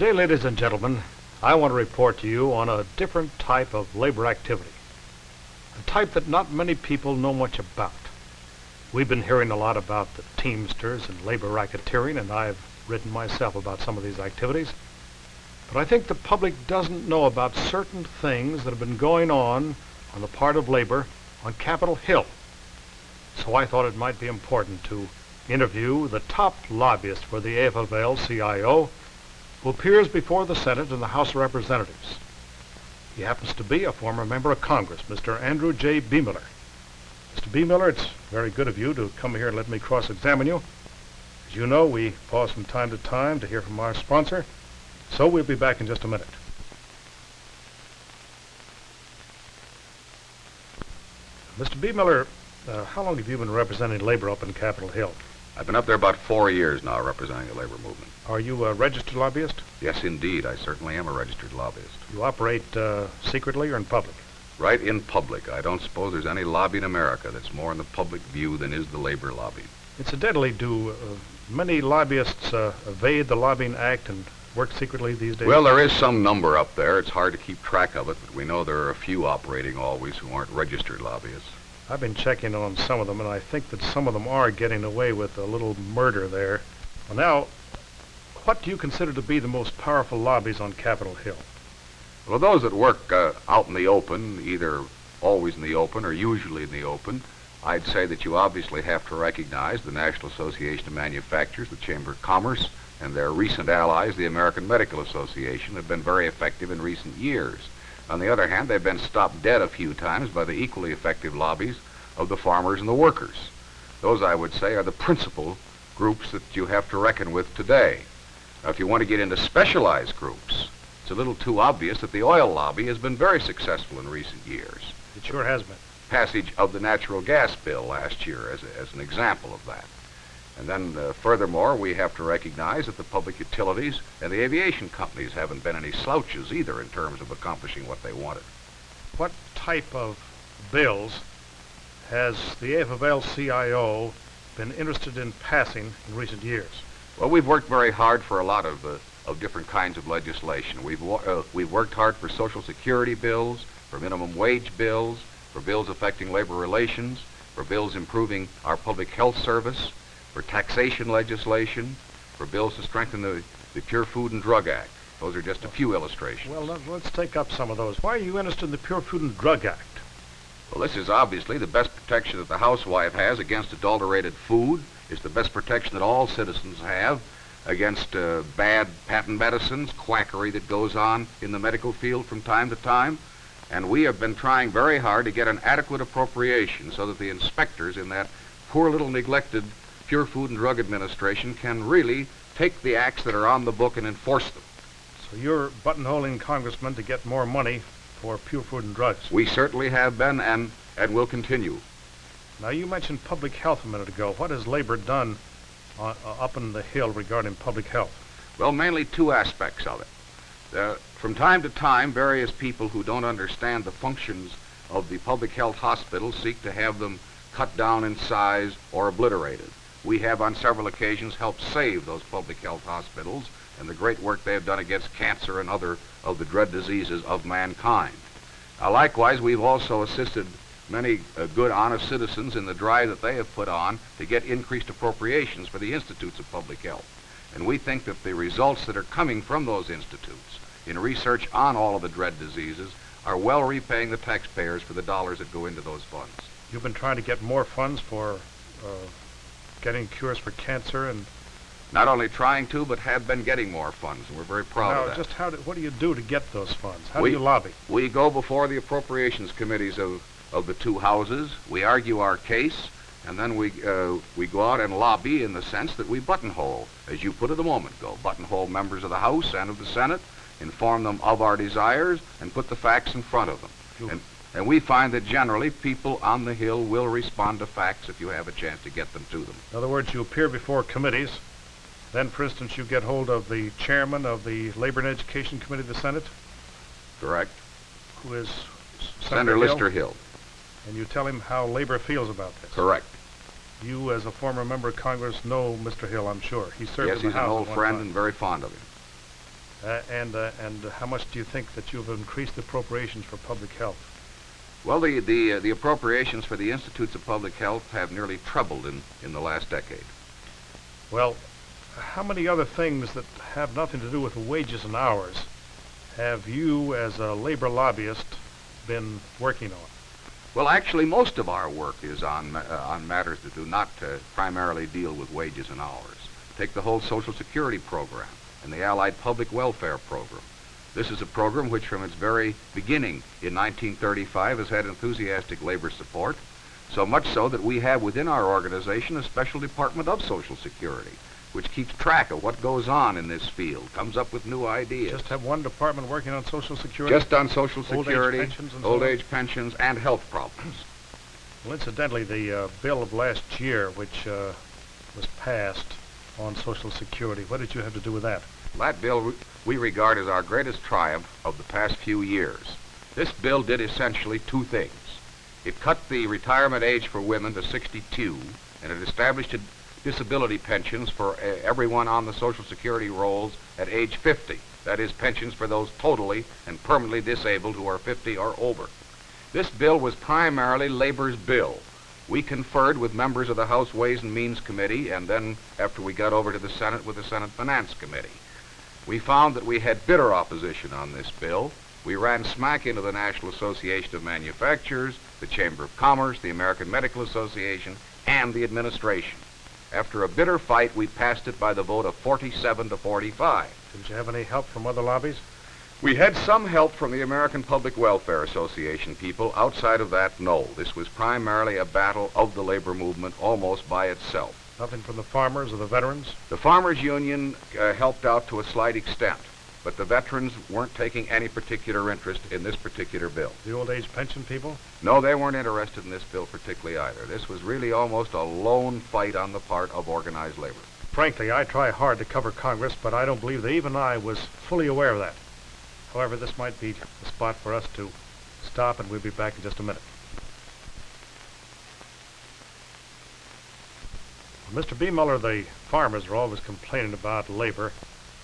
Today, ladies and gentlemen, I want to report to you on a different type of labor activity, a type that not many people know much about. We've been hearing a lot about the Teamsters and labor racketeering, and I've written myself about some of these activities. But I think the public doesn't know about certain things that have been going on the part of labor on Capitol Hill. So I thought it might be important to interview the top lobbyist for the AFL-CIO, who appears before the Senate and the House of Representatives. He happens to be a former member of Congress, Mr. Andrew J. Biemiller. Mr. Biemiller, it's very good of you to come here and let me cross-examine you. As you know, we pause from time to time to hear from our sponsor, so we'll be back in just a minute. Mr. Biemiller, how long have you been representing labor up in Capitol Hill? I've been up there about 4 years now representing the labor movement. Are you a registered lobbyist? Yes, indeed. I certainly am a registered lobbyist. You operate secretly or in public? Right in public. I don't suppose there's any lobby in America that's more in the public view than is the labor lobby. Incidentally, do many lobbyists evade the Lobbying Act and work secretly these days? Well, there is some number up there. It's hard to keep track of it, but we know there are a few operating always who aren't registered lobbyists. I've been checking on some of them, and I think that some of them are getting away with a little murder there. Well, now, what do you consider to be the most powerful lobbies on Capitol Hill? Well, those that work out in the open, either always in the open or usually in the open, I'd say that you obviously have to recognize the National Association of Manufacturers, the Chamber of Commerce, and their recent allies, the American Medical Association, have been very effective in recent years. On the other hand, they've been stopped dead a few times by the equally effective lobbies of the farmers and the workers. Those, I would say, are the principal groups that you have to reckon with today. Now, if you want to get into specialized groups, it's a little too obvious that the oil lobby has been very successful in recent years. It sure has been. Passage of the natural gas bill last year as an example of that. And then, furthermore, we have to recognize that the public utilities and the aviation companies haven't been any slouches either in terms of accomplishing what they wanted. What type of bills has the AFL-CIO been interested in passing in recent years? Well, we've worked very hard for a lot of different kinds of legislation. We've worked hard for Social Security bills, for minimum wage bills, for bills affecting labor relations, for bills improving our public health service, for taxation legislation, for bills to strengthen the Pure Food and Drug Act. Those are just a few illustrations. Well, let's take up some of those. Why are you interested in the Pure Food and Drug Act? Well, this is obviously the best protection that the housewife has against adulterated food. It's the best protection that all citizens have against bad patent medicines, quackery that goes on in the medical field from time to time. And we have been trying very hard to get an adequate appropriation so that the inspectors in that poor little neglected Pure Food and Drug Administration can really take the acts that are on the book and enforce them. So you're buttonholing congressmen to get more money for pure food and drugs? We certainly have been and will continue. Now, you mentioned public health a minute ago. What has labor done up in the Hill regarding public health? Well, mainly two aspects of it. From time to time, various people who don't understand the functions of the public health hospitals seek to have them cut down in size or obliterated. We have on several occasions helped save those public health hospitals and the great work they have done against cancer and other of the dread diseases of mankind. Likewise, we've also assisted many good, honest citizens in the drive that they have put on to get increased appropriations for the institutes of public health. And we think that the results that are coming from those institutes in research on all of the dread diseases are well repaying the taxpayers for the dollars that go into those funds. You've been trying to get more funds for getting cures for cancer, and not only trying to, but have been getting more funds, and we're very proud of that. Just what do you do to get those funds? How do you lobby? We go before the appropriations committees of the two houses. We argue our case, and then we go out and lobby in the sense that we buttonhole, as you put it a moment ago, buttonhole members of the House and of the Senate, inform them of our desires, and put the facts in front of them. And we find that generally people on the Hill will respond to facts if you have a chance to get them to them. In other words, you appear before committees. Then, for instance, you get hold of the chairman of the Labor and Education Committee of the Senate. Correct. Who is Senator Lister Hill. And you tell him how labor feels about this. Correct. You, as a former member of Congress, know Mr. Hill, I'm sure. He served in the House. Yes, he's an old friend and very fond of him. And how much do you think that you've increased the appropriations for public health? Well, the appropriations for the Institutes of Public Health have nearly trebled in the last decade. Well, how many other things that have nothing to do with wages and hours have you, as a labor lobbyist, been working on? Well, actually, most of our work is on matters that do not primarily deal with wages and hours. Take the whole Social Security program and the Allied Public Welfare program. This is a program which, from its very beginning in 1935, has had enthusiastic labor support, so much so that we have within our organization a special department of Social Security, which keeps track of what goes on in this field, comes up with new ideas. Just have one department working on Social Security? Just on Social Security, old age pensions, and health problems. Well, incidentally, the bill of last year, which was passed on Social Security, what did you have to do with that? That bill we regard as our greatest triumph of the past few years. This bill did essentially two things. It cut the retirement age for women to 62, and it established disability pensions for everyone on the Social Security rolls at age 50. That is, pensions for those totally and permanently disabled who are 50 or over. This bill was primarily labor's bill. We conferred with members of the House Ways and Means Committee, and then after we got over to the Senate, with the Senate Finance Committee. We found that we had bitter opposition on this bill. We ran smack into the National Association of Manufacturers, the Chamber of Commerce, the American Medical Association, and the administration. After a bitter fight, we passed it by the vote of 47 to 45. Didn't you have any help from other lobbies? We had some help from the American Public Welfare Association people. Outside of that, no. This was primarily a battle of the labor movement almost by itself. Nothing from the farmers or the veterans? The Farmers Union helped out to a slight extent, but the veterans weren't taking any particular interest in this particular bill. The old age pension people? No, they weren't interested in this bill particularly either. This was really almost a lone fight on the part of organized labor. Frankly, I try hard to cover Congress, but I don't believe that even I was fully aware of that. However, this might be the spot for us to stop, and we'll be back in just a minute. Mr. Biemiller, the farmers are always complaining about labor.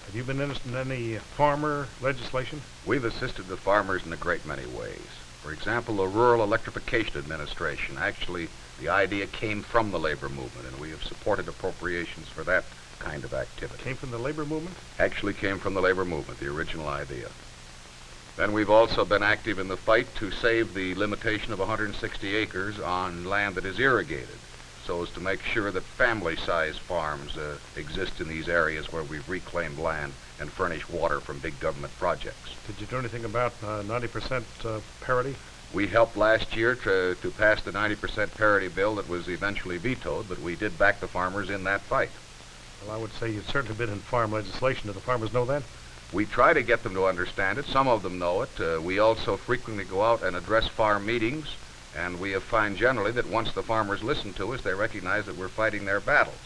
Have you been interested in any farmer legislation? We've assisted the farmers in a great many ways. For example, the Rural Electrification Administration. Actually, the idea came from the labor movement, and we have supported appropriations for that kind of activity. Came from the labor movement? Actually came from the labor movement, the original idea. Then we've also been active in the fight to save the limitation of 160 acres on land that is irrigated, so as to make sure that family-sized farms exist in these areas where we've reclaimed land and furnish water from big government projects. Did you do anything about 90% parity? We helped last year to pass the 90% parity bill that was eventually vetoed, but we did back the farmers in that fight. Well, I would say you've certainly been in farm legislation. Do the farmers know that? We try to get them to understand it. Some of them know it. We also frequently go out and address farm meetings, and we have found generally that once the farmers listen to us, they recognize that we're fighting their battles.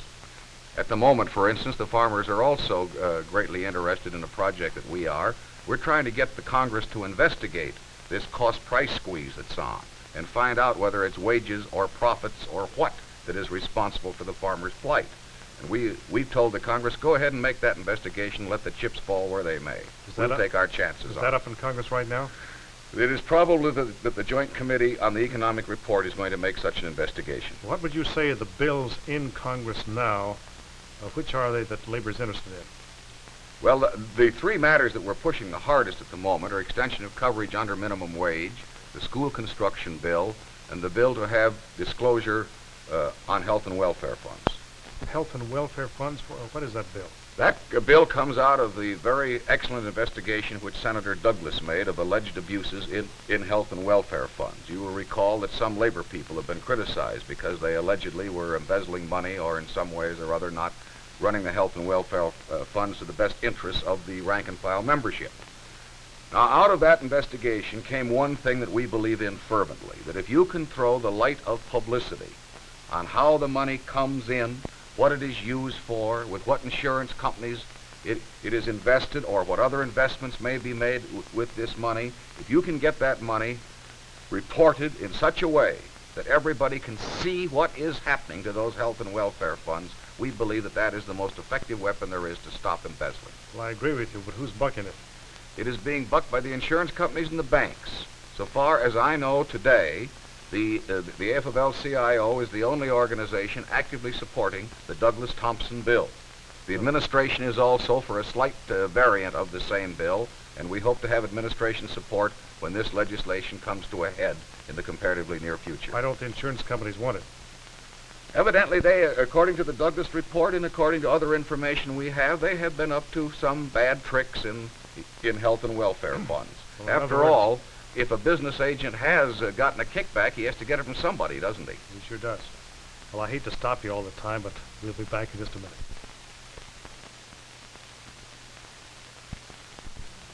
At the moment, for instance, the farmers are also greatly interested in a project that we are. We're trying to get the Congress to investigate this cost-price squeeze that's on and find out whether it's wages or profits or what that is responsible for the farmers' plight. And we've told the Congress, go ahead and make that investigation, let the chips fall where they may. We'll take our chances on it. Is that up in Congress right now? It is probable that the Joint Committee on the Economic Report is going to make such an investigation. What would you say are the bills in Congress now? Which are they that labor's interested in? Well, the three matters that we're pushing the hardest at the moment are extension of coverage under minimum wage, the school construction bill, and the bill to have disclosure on health and welfare funds. Health and welfare funds? What is that bill? That bill comes out of the very excellent investigation which Senator Douglas made of alleged abuses in health and welfare funds. You will recall that some labor people have been criticized because they allegedly were embezzling money or in some ways or other not running the health and welfare funds to the best interests of the rank-and-file membership. Now, out of that investigation came one thing that we believe in fervently, that if you can throw the light of publicity on how the money comes in, what it is used for, with what insurance companies it is invested, or what other investments may be made with this money, if you can get that money reported in such a way that everybody can see what is happening to those health and welfare funds, we believe that that is the most effective weapon there is to stop embezzling. Well, I agree with you, but who's bucking it? It is being bucked by the insurance companies and the banks. So far as I know today, the AFL-CIO is the only organization actively supporting the Douglas-Thompson bill. The administration is also for a slight variant of the same bill, and we hope to have administration support when this legislation comes to a head in the comparatively near future. Why don't the insurance companies want it? Evidently, they, according to the Douglas report and according to other information we have, they have been up to some bad tricks in health and welfare funds. Well, After all, if a business agent has gotten a kickback, he has to get it from somebody, doesn't he? He sure does. Well, I hate to stop you all the time, but we'll be back in just a minute.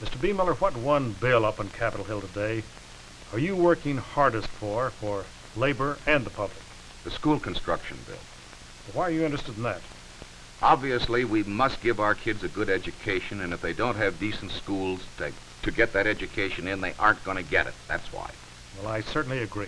Mr. Biemiller, what one bill up on Capitol Hill today are you working hardest for labor and the public? The school construction bill. Why are you interested in that? Obviously, we must give our kids a good education, and if they don't have decent schools to get that education in, they aren't going to get it. That's why. Well, I certainly agree.